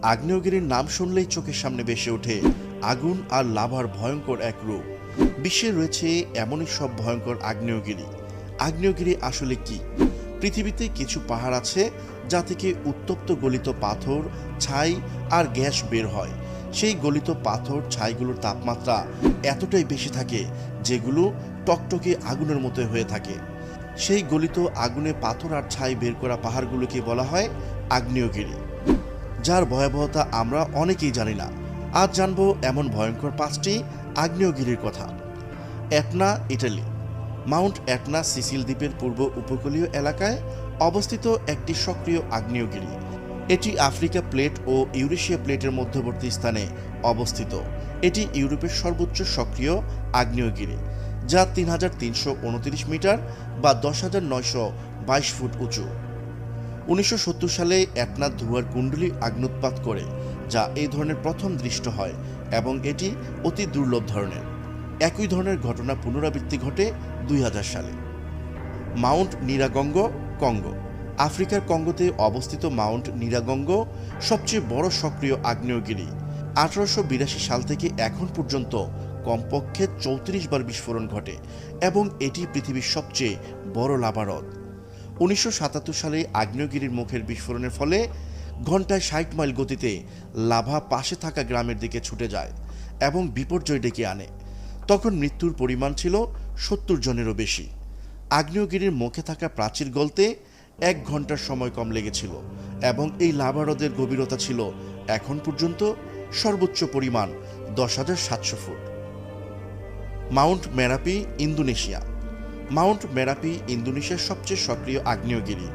আগ্নেয়গিরির নাম শুনলেই চোখের সামনে ভেসে ওঠে আগুন আর লাভার ভয়ঙ্কর এক রূপ। বিশ্বে রয়েছে এমনই সব ভয়ঙ্কর আগ্নেয়গিরি। আগ্নেয়গিরি আসলে কি? পৃথিবীতে কিছু পাহাড় আছে যা থেকে উত্তপ্ত গলিত পাথর, ছাই আর গ্যাস বের হয়। সেই গলিত পাথর ছাইগুলোর তাপমাত্রা এতটাই বেশি থাকে যেগুলো টকটকে আগুনের মতো হয়ে থাকে। সেই গলিত আগুনে পাথর আর ছাই বের করা পাহাড়গুলোকে বলা হয় আগ্নেয়গিরি, যার ভয়াবহতা আমরা অনেকেই জানি না। আজ জানবো এমন ভয়ঙ্কর 5টি আগ্নেয়গিরির কথা। এটনা, ইটালি। মাউন্ট এটনা সিসিল দ্বীপের পূর্ব উপকূলীয় এলাকায় অবস্থিত একটি সক্রিয় আগ্নেয়গিরি। এটি আফ্রিকা প্লেট ও ইউরেশিয়া প্লেটের মধ্যবর্তী স্থানে অবস্থিত। এটি ইউরোপের সর্বোচ্চ সক্রিয় আগ্নেয়গিরি, যা 3,329 মিটার বা 10,922 ফুট উঁচু। 1970 সালে এটনা ধোঁয়ার কুণ্ডলী আগ্নুৎপাত করে, যা এই ধরনের প্রথম দৃষ্ট হয় এবং এটি অতি দুর্লভ ধরনের। একই ধরনের ঘটনা পুনরাবৃত্তি ঘটে 2000 সালে। Mount Nyiragongo, Congo. আফ্রিকার কঙ্গোতে অবস্থিত মাউন্ট নিরাগঙ্গ সবচেয়ে বড় সক্রিয় আগ্নেয়গিরি। 1882 সাল থেকে এখন পর্যন্ত কমপক্ষে 34 বার বিস্ফোরণ ঘটে এবং এটি পৃথিবীর সবচেয়ে বড় লাভা হ্রদ। 1977 সালে আগ্নেয়গিরির মুখের বিস্ফোরণের ফলে ঘন্টায় 60 মাইল গতিতে লাভা পাশে থাকা গ্রামের দিকে ছুটে যায় এবং বিপর্যয় ডেকে আনে। তখন মৃত্যুর পরিমাণ ছিল 70 জনেরও বেশি। আগ্নেয়গিরির মুখে থাকা প্রাচীর গলতে 1 ঘন্টার সময় কম লেগেছিল এবং এই লাভা হ্রদের গভীরতা ছিল এখন পর্যন্ত সর্বোচ্চ পরিমাণ 10,700 ফুট। Mount Merapi, Indonesia. Mount Merapi ইন্দোনেশিয়ার সবচেয়ে সক্রিয় আগ্নেয়গিরি।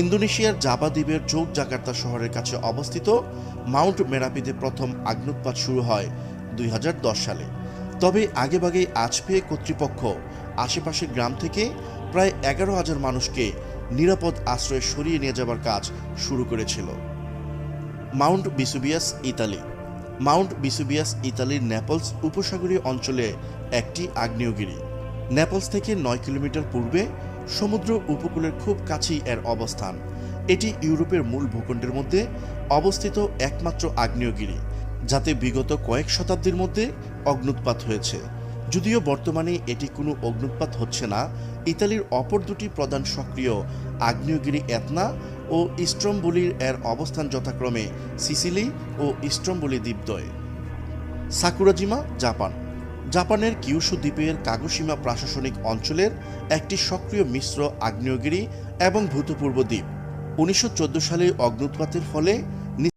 ইন্দোনেশিয়ার জাভা দ্বীপের জোগজাকার্তা শহরের কাছে অবস্থিত মাউন্ট মেরাপিতে প্রথম আগ্নুৎপাত শুরু হয় 2010 সালে। তবে আগেভাগেই আজ পেয়ে কর্তৃপক্ষ আশেপাশের গ্রাম থেকে প্রায় 11,000 মানুষকে নিরাপদ আশ্রয়ে সরিয়ে নিয়ে যাবার কাজ শুরু করেছিল। Mount Vesuvius, Italy. Mount Vesuvius ইতালির নেপলস উপসাগরীয় অঞ্চলে একটি আগ্নেয়গিরি। নেপলস থেকে 9 কিলোমিটার পূর্বে সমুদ্র উপকূলের খুব কাছেই এর অবস্থান। এটি ইউরোপের মূল ভূখণ্ডের মধ্যে অবস্থিত একমাত্র আগ্নেয়গিরি যাতে বিগত কয়েক শতাব্দীর মধ্যে অগ্নুৎপাত হয়েছে। যদিও বর্তমানে এটি কোনো অগ্নুৎপাত হচ্ছে না, ইতালির অপর দুটি প্রধান সক্রিয় আগ্নেয়গিরি এতনা ও স্ট্রোম্বোলির এর অবস্থান যথাক্রমে সিসিলি ও স্ট্রোম্বোলি দ্বীপদ্বয়ে। Sakurajima, Japan. জাপানের কিউশু দ্বীপের কাগোশিমা প্রশাসনিক অঞ্চলের একটি সক্রিয় মিশ্র আগ্নেয়গিরি এবং ভূতপূর্ব দ্বীপ। 1914 সালে অগ্নুৎপাতের ফলে